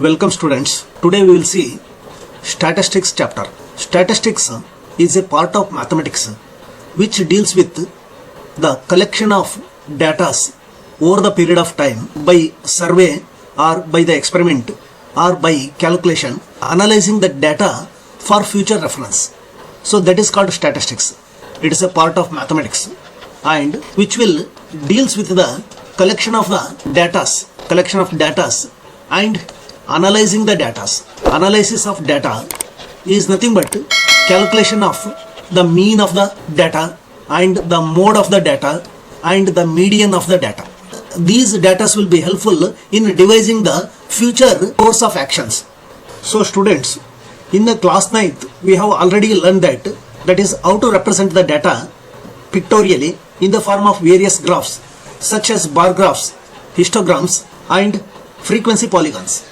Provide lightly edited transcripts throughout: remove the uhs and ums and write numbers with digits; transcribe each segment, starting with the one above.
Welcome students. Today we will see statistics chapter. Statistics is a part of mathematics which deals with the collection of data over the period of time by survey or by the experiment or by calculation, analyzing the data for future reference. So that is called statistics. It is a part of mathematics and which will deals with the collection of data and analyzing the data. Analysis of data is nothing but calculation of the mean of the data and the mode of the data and the median of the data. These data will be helpful in devising the future course of actions. So students, in the class 9th we have already learned that is how to represent the data pictorially in the form of various graphs such as bar graphs, histograms and frequency polygons.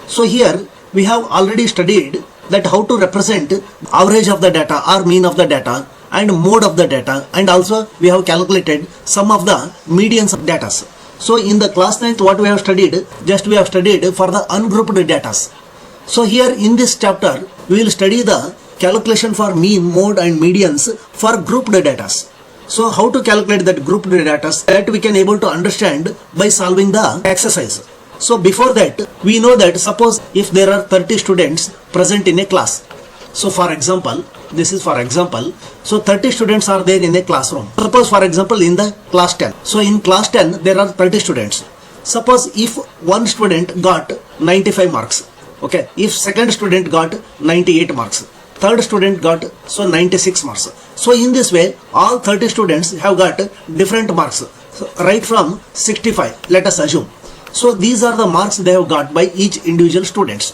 So here we have already studied that how to represent average of the data or mean of the data and mode of the data, and also we have calculated some of the medians of data. So in the class 9th what we have studied, we have studied for the ungrouped data. So here in this chapter we will study the calculation for mean, mode and medians for grouped data. So how to calculate that grouped data, that we can able to understand by solving the exercise. So before that, we know that suppose if there are 30 students present in a class. So for example, this is for example, so 30 students are there in a classroom. Suppose for example in the class 10. So in class 10, there are 30 students. Suppose if one student got 95 marks, okay, if second student got 98 marks, third student got 96 marks. So in this way, all 30 students have got different marks, so right from 65, let us assume. So these are the marks they have got by each individual students.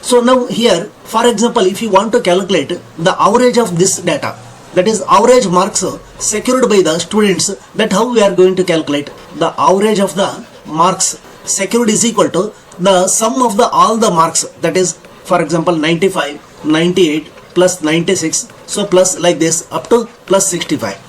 So now here, for example, if you want to calculate the average of this data, that is average marks secured by the students, that how we are going to calculate the average of the marks secured is equal to the sum of the all the marks, that is for example 95, 98 plus 96, so plus like this up to plus 65.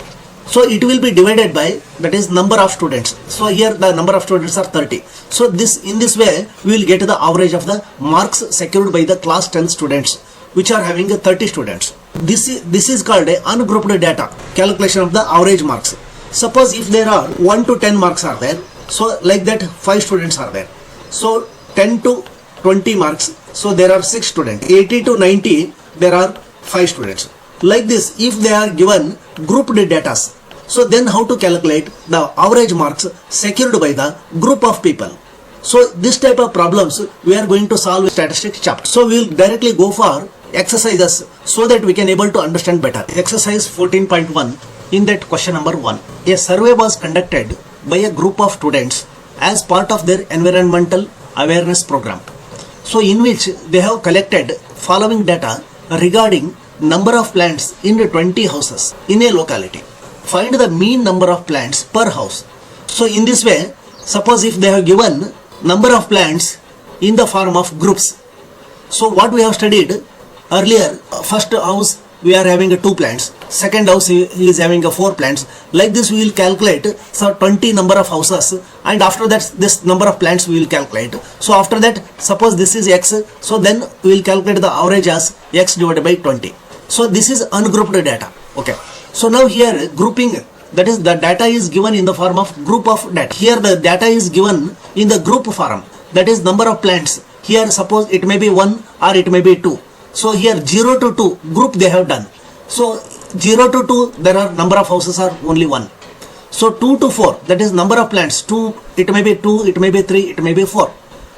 So it will be divided by, that is number of students. So here the number of students are 30. So in this way we will get the average of the marks secured by the class 10 students which are having 30 students. This is called a ungrouped data, calculation of the average marks. Suppose if there are 1 to 10 marks are there, so like that 5 students are there. So 10 to 20 marks, so there are 6 students. 80 to 90 there are 5 students. Like this, if they are given grouped data, so then how to calculate the average marks secured by the group of people. So this type of problems we are going to solve in statistics chapter. So we will directly go for exercises so that we can able to understand better. Exercise 14.1, in that question number 1. A survey was conducted by a group of students as part of their environmental awareness program. So in which they have collected following data regarding number of plants in 20 houses in a locality. Find the mean number of plants per house. So in this way, suppose if they have given number of plants in the form of groups. So what we have studied earlier, first house we are having 2 plants, second house he is having 4 plants. Like this we will calculate 20 number of houses, and after that this number of plants we will calculate. So after that, suppose this is x, so then we will calculate the average as x divided by 20. So this is ungrouped data. Okay. So now here grouping, that is the data is given in the form of group of data. Here the data is given in the group form, that is number of plants. Here suppose it may be 1 or it may be 2. So here 0 to 2 group they have done. So 0 to 2 there are number of houses are only 1. So 2 to 4, that is number of plants, 2, it may be 2, it may be 3, it may be 4.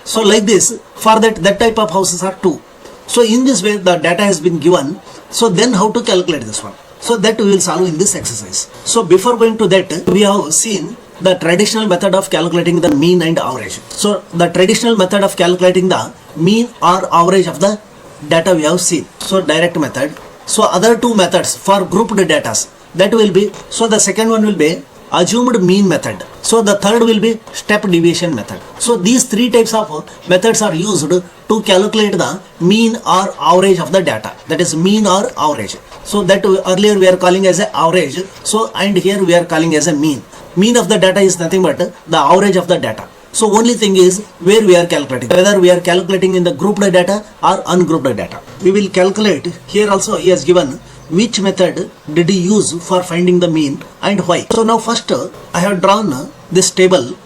So like this, for that type of houses are 2. So in this way the data has been given. So then how to calculate this one? So that we will solve in this exercise. So before going to that, we have seen the traditional method of calculating the mean and average. So the traditional method of calculating the mean or average of the data we have seen. So direct method. So other 2 methods for grouped data, that will be, so the second one will be assumed mean method. So the third will be step deviation method. So these 3 types of methods are used to calculate the mean or average of the data, that is mean or average. So that earlier we are calling as a average, so and here we are calling as a mean. Mean of the data is nothing but the average of the data. So only thing is where we are calculating, whether we are calculating in the grouped data or ungrouped data. We will calculate. Here also he has given which method did he use for finding the mean and why. So now first I have drawn this table.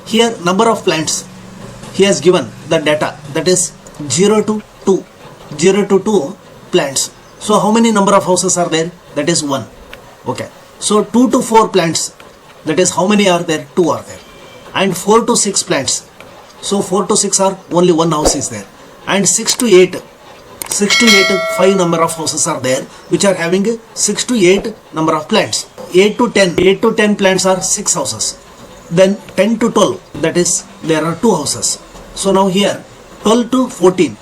Here number of plants he has given the data, that is 0 to 2, 0 to 2 plants. So how many number of houses are there? That is 1. Okay. So 2 to 4 plants, that is how many are there? 2 are there. And 4 to 6 plants. So 4 to 6 are only 1 house is there. And 6 to 8, 5 number of houses are there which are having 6 to 8 number of plants. 8 to 10 plants are 6 houses. Then 10 to 12, that is there are 2 houses. So now here 12 to 14,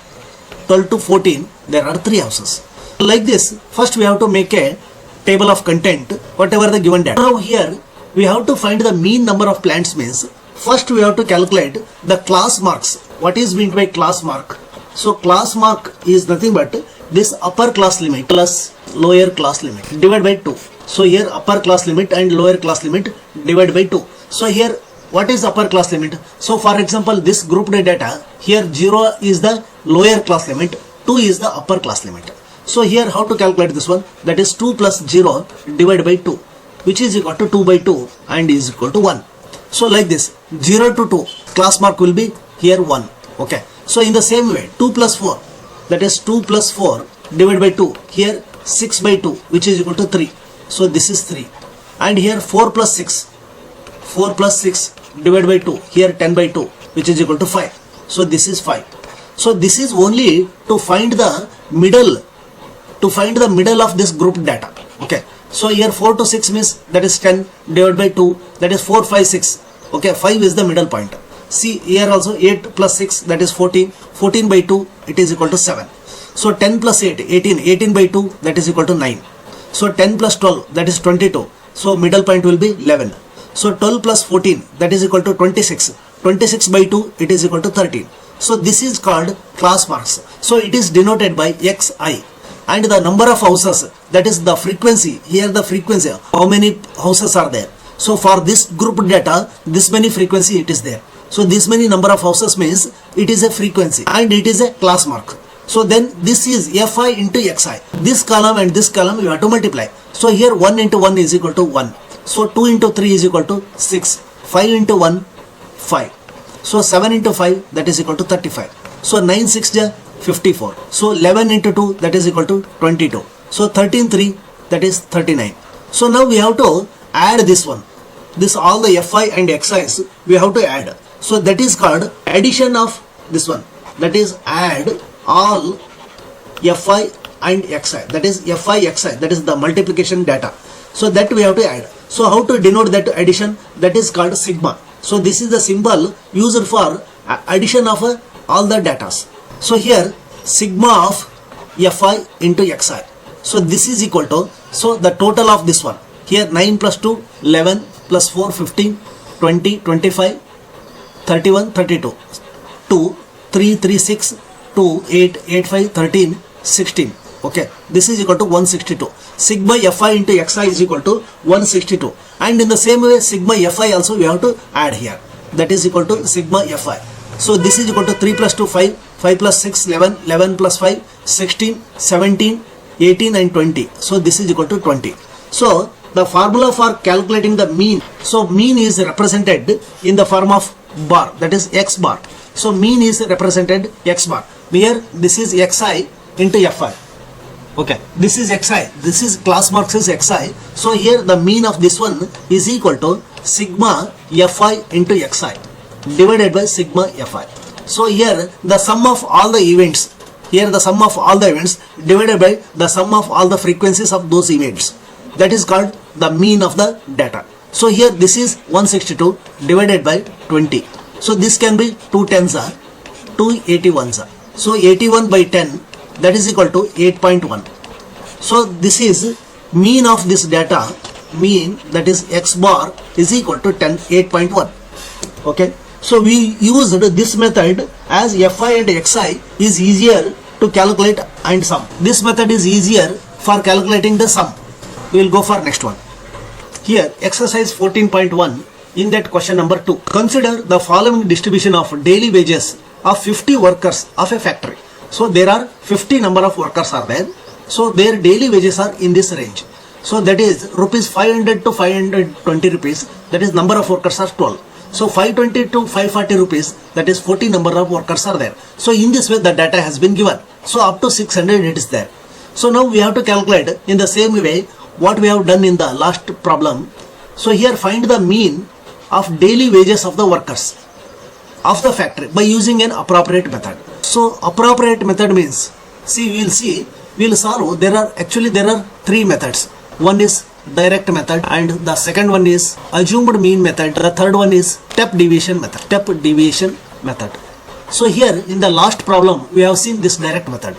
there are 3 houses. Like this, first we have to make a table of content, whatever the given data. Now here we have to find the mean number of plants means first we have to calculate the class marks. What is meant by class mark? So class mark is nothing but this upper class limit plus lower class limit divided by 2. So here upper class limit and lower class limit divided by 2. So here what is upper class limit? So for example this grouped data, here 0 is the lower class limit, 2 is the upper class limit. So here how to calculate this one? That is 2 plus 0 divided by 2, which is equal to 2 by 2 and is equal to 1. So like this, 0 to 2 class mark will be here 1. Okay. So in the same way 2 plus 4, that is 2 plus 4 divided by 2, here 6 by 2 which is equal to 3. So this is 3. And here 4 plus 6 divided by 2, here 10 by 2 which is equal to 5. So this is 5. So this is only to find the middle, of this group data. Okay. So here 4 to 6 means that is 10 divided by 2, that is 4, 5, 6. Okay, 5 is the middle point. See here also 8 plus 6, that is 14. 14 by 2, it is equal to 7. So 10 plus 8, 18. 18 by 2, that is equal to 9. So 10 plus 12, that is 22. So middle point will be 11. So 12 plus 14, that is equal to 26. 26 by 2, it is equal to 13. So this is called class marks. So it is denoted by xi. And the number of houses, that is the frequency. Here the frequency, how many houses are there? So for this group data, this many frequency it is there. So this many number of houses means it is a frequency and it is a class mark. So then this is fi into xi. This column and this column you have to multiply. So here 1 into 1 is equal to 1. So 2 into 3 is equal to 6. 5 into 1, 5. So 7 into 5, that is equal to 35. So 9 6 ja 54. So 11 into 2, that is equal to 22. So 13 3, that is 39. So now we have to add this one. This all the fi and xi's we have to add. So that is called addition of this one. That is add all fi and xi. That is fi xi. That is the multiplication data. So that we have to add. So how to denote that addition? That is called sigma. So this is the symbol used for addition of all the datas. So here sigma of fi into xi. So this is equal to, so the total of this one. Here 9 plus 2, 11 plus 4, 15, 20, 25, 31, 32. 2, 3, 3, 6, 2, 8, 8, 5, 13, 16. Okay. This is equal to 162. Sigma fi into xi is equal to 162. And in the same way sigma fi also we have to add here. That is equal to sigma fi. So this is equal to 3 plus 2, 5, 5 plus 6, 11, 11 plus 5, 16, 17, 18 and 20. So this is equal to 20. So the formula for calculating the mean. So mean is represented in the form of bar, that is x bar. So mean is represented x bar. Here this is xi into fi. Okay, this is xi. This is class marks is xi. So here the mean of this one is equal to sigma fi into xi divided by sigma fi. So here the sum of all the events. Here the sum of all the events divided by the sum of all the frequencies of those events. That is called the mean of the data. So here this is 162 divided by 20. So this can be 2 tens are 2 81s are. So 81 by 10, that is equal to 8.1. So this is mean of this data. Mean, that is x bar, is equal to 8.1. Okay. So we used this method as fi and xi is easier to calculate and sum. This method is easier for calculating the sum. We will go for next one. Here exercise 14.1. in that question number 2. Consider the following distribution of daily wages of 50 workers of a factory. So there are 50 number of workers are there. So their daily wages are in this range. So that is rupees 500 to 520 rupees. That is number of workers are 12. So 520 to 540 rupees, that is 40 number of workers are there. So in this way the data has been given. So up to 600 it is there. So now we have to calculate in the same way what we have done in the last problem. So here find the mean of daily wages of the workers of the factory by using an appropriate method. So appropriate method means, we will solve, there are 3 methods. One is direct method, and the second one is assumed mean method. The third one is step deviation method. So here in the last problem we have seen this direct method.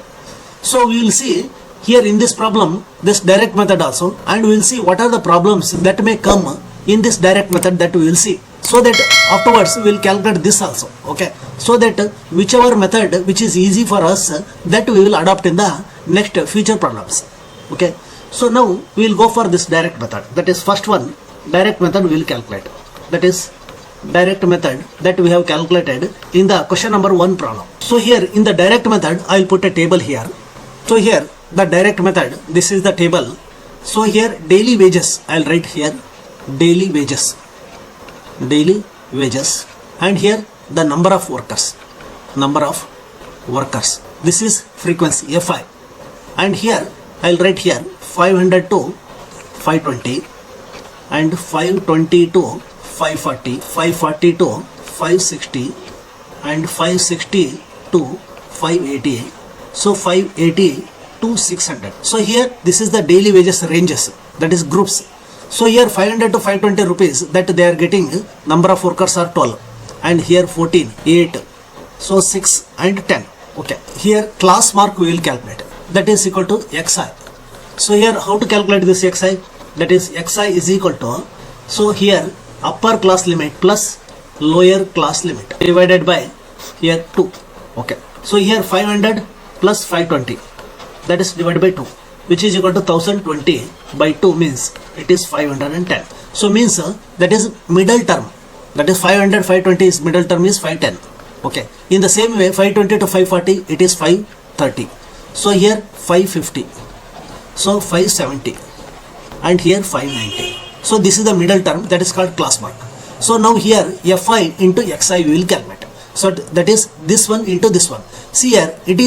So we will see here in this problem this direct method also, and we will see what are the problems that may come in this direct method, that we will see. So that afterwards we will calculate this also. Okay. So that whichever method which is easy for us, that we will adopt in the next future problems. Okay. So now we will go for this direct method. That is first one, direct method we will calculate. That is direct method that we have calculated in the question number 1 problem. So here in the direct method I will put a table here. So here the direct method, this is the table. So here daily wages I will write here, daily wages, and here the number of workers. This is frequency Fi, and here I will write here 500 to 520, and 520 to 540, 540 to 560, and 560 to 580. So 580 to 600. So here this is the daily wages ranges, that is groups. So here 500 to 520 rupees, that they are getting, number of workers are 12, and here 14, 8, so 6 and 10. Okay. Here class mark we will calculate, that is equal to Xi. So here how to calculate this Xi? That is Xi is equal to, so here upper class limit plus lower class limit divided by here 2. Okay. So here 500 plus 520, that is divided by 2, which is equal to 1020 by 2 means it is 510. So means that is middle term, that is 500, 520 is middle term is 510. Okay. In the same way 520 to 540 it is 530. So here 550. So 570, and here 590. So this is the middle term, that is called class mark. So now here Fi into Xi we will calculate. So that is this one into this one. See here it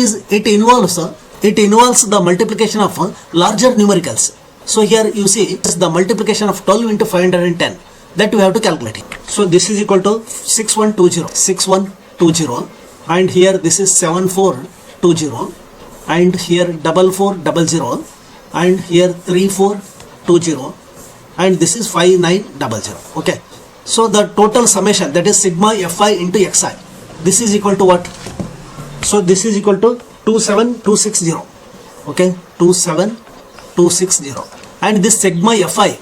involves the multiplication of larger numericals. So here you see the multiplication of 12 into 510, that we have to calculate it. So this is equal to 6120, and here this is 7420, and here 4400, and here 3420, and this is 5900. Okay. So the total summation, that is sigma Fi into Xi, this is equal to what? So this is equal to 27260. Okay, 27260, and this sigma Fi,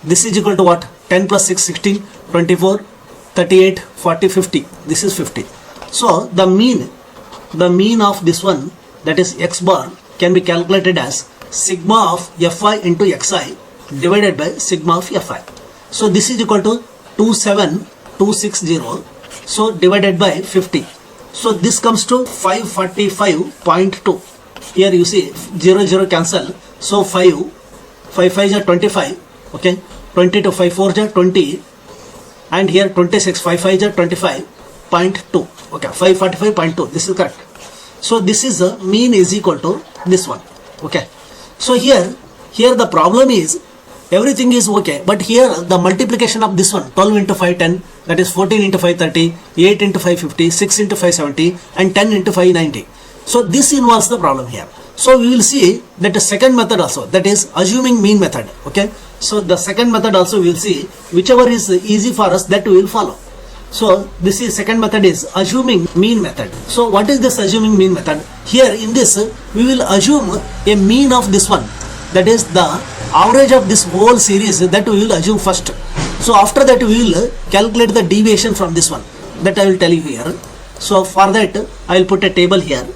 this is equal to what? 10 plus 6, 16, 24, 38, 40, 50. This is 50. So the mean of this one, that is X bar, can be calculated as sigma of Fi into Xi divided by sigma of Fi. So this is equal to 27260, so divided by 50. So this comes to 545.2. Here you see 0 cancel. So 5 5 is 25. Okay. 20 to 5 4 is 20. And here 26. 5 5 is 25.2. Okay. 545.2. This is correct. So this is the mean is equal to this one. Okay. So here the problem is everything is okay, but here the multiplication of this one 12 into 510, that is 14 into 530, 8 into 550, 6 into 570, and 10 into 590. So this involves the problem here. So we will see that the second method also, that is assuming mean method. Okay. So the second method also we will see, whichever is easy for us, that we will follow. So this is second method is assuming mean method. So what is this assuming mean method? Here in this we will assume a mean of this one, that is the average of this whole series, that we will assume first. So after that we will calculate the deviation from this one, that I will tell you here. So for that I will put a table here.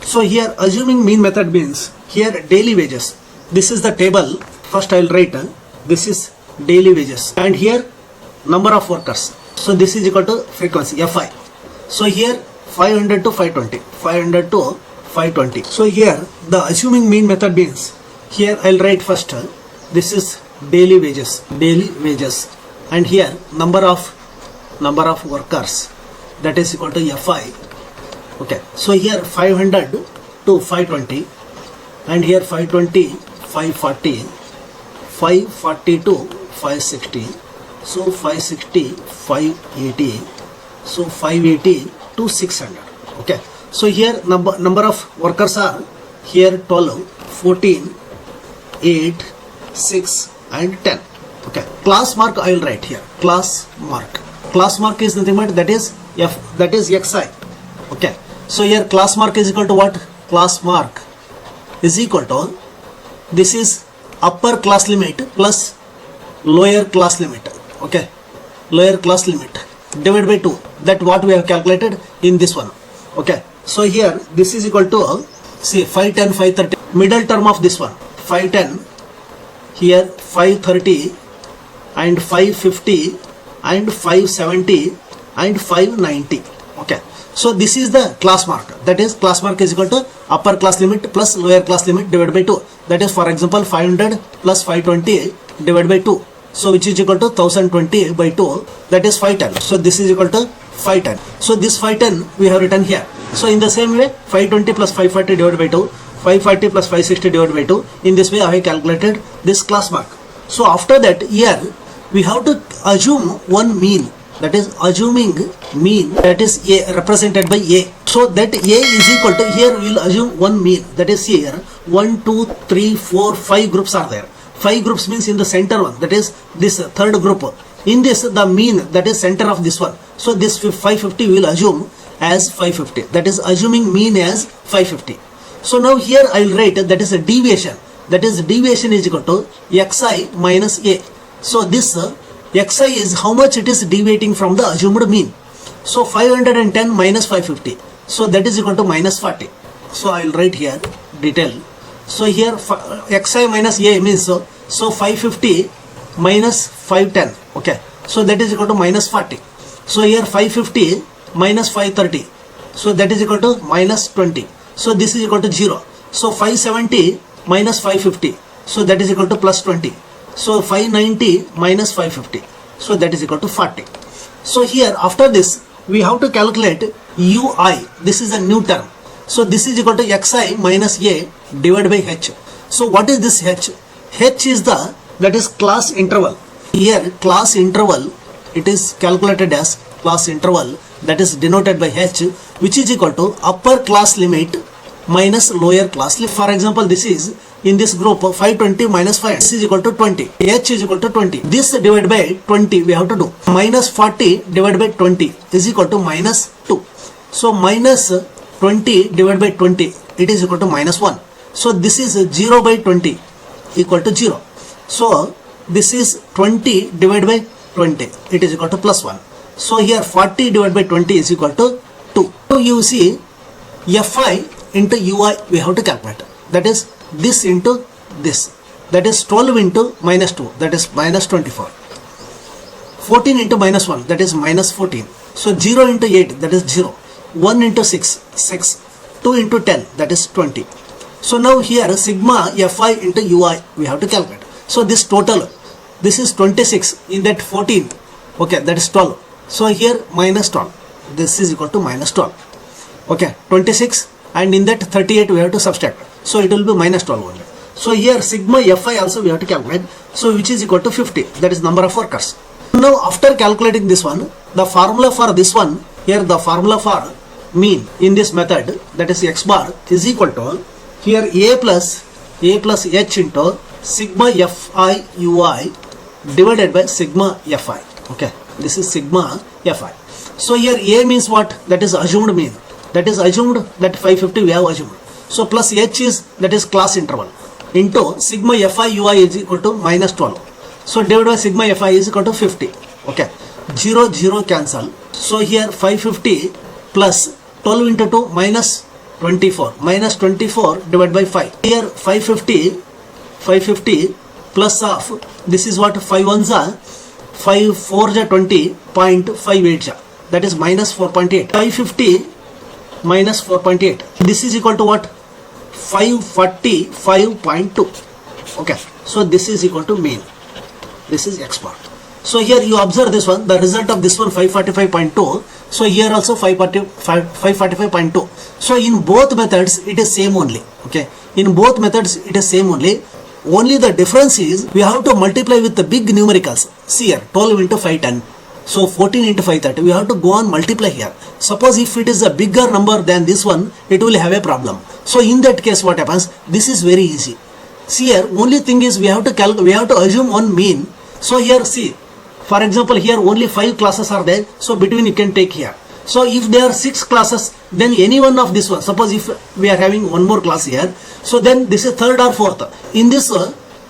So here assuming mean method means here daily wages. This is the table. First I will write this is daily wages, and here number of workers. So this is equal to frequency Fi. So here 500 to 520, 500 to 520. So here the assuming mean method means, here I'll write first, this is daily wages, and here number of workers, that is equal to Fi. Okay, so here 500 to 520, and here 520, 540, 540 to 560, so 560, 580, so 580 to 600. Okay, so here number of workers are here 12, 14, 8, 6 and 10. Okay, class mark I will write here. Class mark is nothing but that is xi. Okay, so here class mark is equal to what? Class mark is equal to, this is upper class limit plus lower class limit. Okay, lower class limit divided by 2, that what we have calculated in this one. Okay, so here this is equal to, see, 510, 530, middle term of this one, 510, here 530 and 550 and 570 and 590. Okay, so this is the class mark, that is class mark is equal to upper class limit plus lower class limit divided by 2, that is for example 500 plus 520 divided by 2, so which is equal to 1020 by 2, that is 510. So this is equal to 510. So this 510 we have written here. So in the same way 520 plus 540 divided by 2, 540 plus 560 divided by 2, in this way I have calculated this class mark. So after that, here we have to assume one mean, that is assuming mean, that is A, represented by A. So that A is equal to, here we will assume one mean, that is here 1, 2, 3, 4, 5 groups are there. 5 groups means in the center one, that is this third group. In this the mean, that is center of this one. So this 550 we will assume as 550, that is assuming mean as 550. So now here I will write that is a deviation, that is deviation is equal to xi minus A. So this xi is how much it is deviating from the assumed mean. So 510 minus 550, so that is equal to minus 40. So I will write here detail. So here xi minus A means, so 550 minus 510. Okay, so that is equal to minus 40. So here 550 minus 530, so that is equal to minus 20. So this is equal to 0. So 570 minus 550, so that is equal to plus 20. So 590 minus 550, so that is equal to 40. So here after this we have to calculate ui, this is a new term. So this is equal to xi minus A divided by h. So what is this h? H is the, that is class interval. Here class interval, it is calculated as class interval, that is denoted by h, which is equal to upper class limit minus lower class limit. For example, this is in this group 520 minus 5, this is equal to 20, h is equal to 20. This divided by 20 we have to do. Minus 40 divided by 20 is equal to minus 2. So minus 20 divided by 20, it is equal to minus 1. So this is 0 by 20 equal to 0. So this is 20 divided by 20, it is equal to plus 1. So here 40 divided by 20 is equal to 2. So you see Fi into ui we have to calculate, that is this into this, that is 12 into minus 2, that is minus 24, 14 into minus 1, that is minus 14. So 0 into 8, that is 0, 1 into 6, 6, 2 into 10, that is 20. So now here sigma Fi into ui we have to calculate. So this total, this is 26, in that 14, okay, that is 12. So here minus 12, this is equal to minus 12. Okay, 26, and in that 38 we have to subtract. So it will be minus 12 only. So here sigma Fi also we have to calculate. So which is equal to 50, that is number of workers. Now after calculating this one, the formula for this one, here the formula for mean in this method, that is x bar, is equal to here a plus h into sigma Fi ui divided by sigma Fi. Okay, this is sigma Fi. So here a means what? That is assumed mean. That is assumed that 550 we have assumed. So plus h is, that is class interval, into sigma Fi ui is equal to minus 12. So divided by sigma Fi is equal to 50. Okay, 0 0 cancel. So here 550 plus 12 into 2 minus 24, minus 24 divided by 5. Here 550 plus of, this is what, 5 ones are 5 4 ja 20.58 ja, that is minus 4.8. 550 minus 4.8. This is equal to what? 545.2. Okay, so this is equal to mean. This is x bar. So here you observe this one, the result of this one 545.2. So here also 545.2. So in both methods it is same only. Okay, in both methods it is same only. Only the difference is we have to multiply with the big numericals. See here, 12 into 510. So 14 into 530. We have to go on multiply here. Suppose if it is a bigger number than this one, it will have a problem. So in that case what happens? This is very easy. See here, only thing is we have to assume one mean. So here see, for example here only 5 classes are there. So between you can take here. So if there are 6 classes, then any one of this one, suppose if we are having one more class here, so then this is third or fourth. In this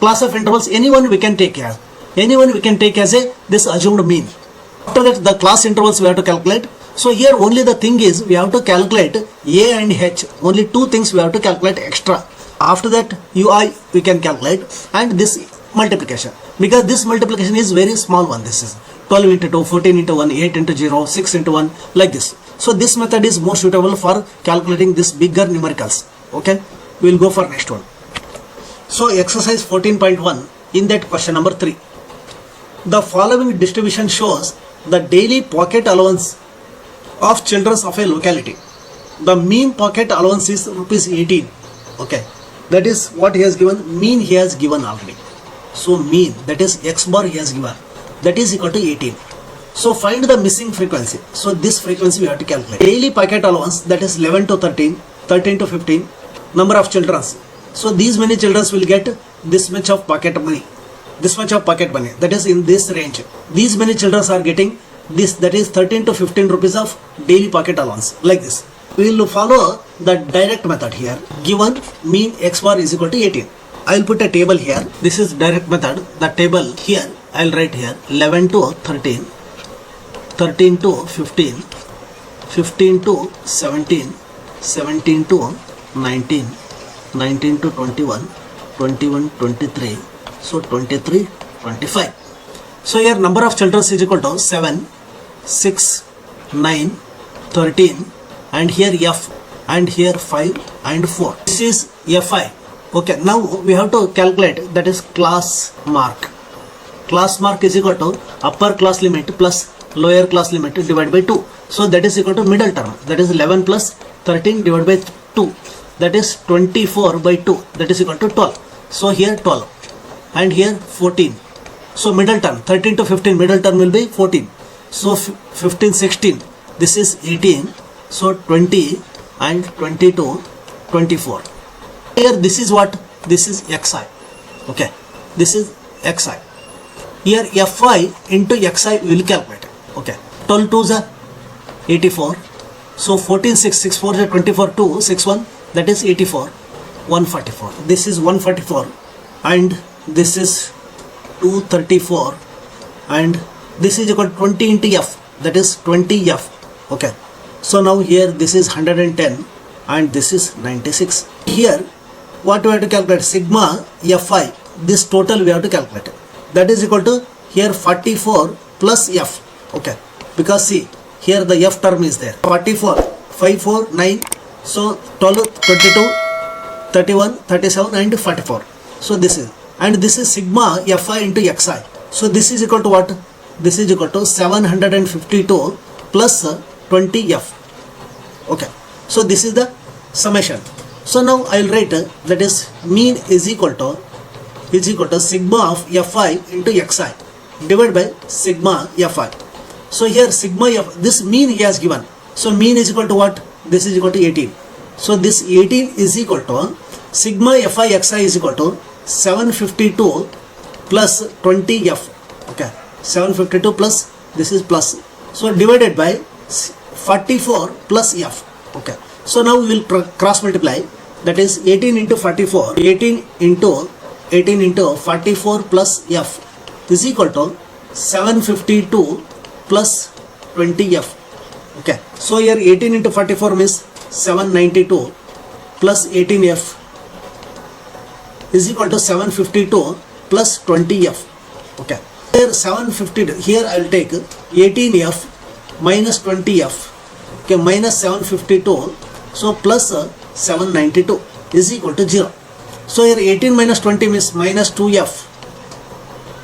class of intervals, anyone we can take here. Anyone we can take as a this assumed mean. After that the class intervals we have to calculate. So here only the thing is we have to calculate A and H. Only 2 things we have to calculate extra. After that UI we can calculate, and this multiplication, because this multiplication is very small one. This is 12 into 2, 14 into 1, 8 into 0, 6 into 1, like this. So this method is more suitable for calculating this bigger numericals. Okay, we will go for next one. So exercise 14.1, in that question number 3. The following distribution shows the daily pocket allowance of children of a locality. The mean pocket allowance is rupees 18. Okay, that is what he has given. Mean he has given already. So mean, that is x bar he has given, that is equal to 18. So find the missing frequency. So this frequency we have to calculate. Daily pocket allowance, that is 11 to 13, 13 to 15, number of children. So these many children will get this much of pocket money. This much of pocket money, that is in this range. These many children are getting this, that is 13 to 15 rupees of daily pocket allowance, like this. We will follow the direct method here. Given mean x bar is equal to 18. I will put a table here. This is direct method. The table here I will write here 11 to 13, 13 to 15, 15 to 17, 17 to 19, 19 to 21, 21, 23. So 23, 25. So here number of children is equal to 7, 6, 9, 13, and here F, and here 5 and 4. This is Fi. Okay, now we have to calculate, that is class mark. Class mark is equal to upper class limit plus lower class limit divided by 2. So that is equal to middle term, that is 11 plus 13 divided by 2, that is 24 by 2, that is equal to 12. So here 12 and here 14. So middle term 13 to 15, middle term will be 14. So 15, 16, this is 18. So 20 and 22, 24. Here this is what? This is xi. Okay, this is xi. Here fi into xi we will calculate. Okay, 12 2s are 84. So 14 6, 6 4 are 24, 2 6 1, that is 84, 144. This is 144 and this is 234, and this is equal to 20 into f, that is 20 f. Okay, so now here this is 110 and this is 96. Here what we have to calculate? Sigma fi, this total we have to calculate, that is equal to here 44 plus f. Okay, because see here the f term is there. 44, 5 4 9, so 12 22 31 37 and 44. So this is, and this is sigma fi into xi. So this is equal to what? This is equal to 752 plus 20f. Okay, so this is the summation. So now I will write that is mean is equal to sigma of fi into xi divided by sigma fi. So here sigma f, this mean he has given. So mean is equal to what? This is equal to 18. So this 18 is equal to sigma fi xi is equal to 752 plus 20f. Okay, 752 plus, this is plus, so divided by 44 plus f. Okay, so now we will cross multiply, that is 18 into 44, 18 into 44 plus f is equal to 752 plus 20f. Okay, so here 18 into 44 means 792 plus 18f is equal to 752 plus 20f. Okay, here 750, here I will take 18f minus 20f, okay, minus 752, so plus 792 is equal to 0. So here 18 minus 20 means minus 2f,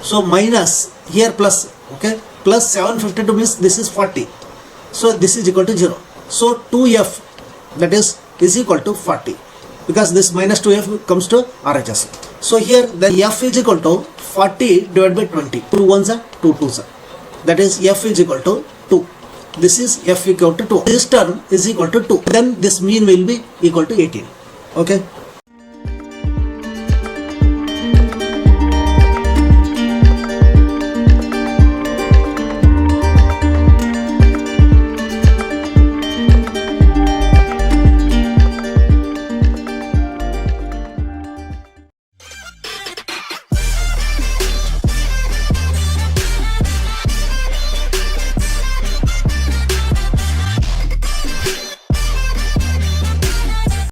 so minus here plus, okay, plus 752 means this is 40, so this is equal to 0. So 2f, that is equal to 40, because this minus 2f comes to RHS. So here the f is equal to 40 divided by 20. 2 ones are 2 twos are. That is f is equal to 2. This is f equal to 2. This term is equal to 2. Then this mean will be equal to 18. Okay.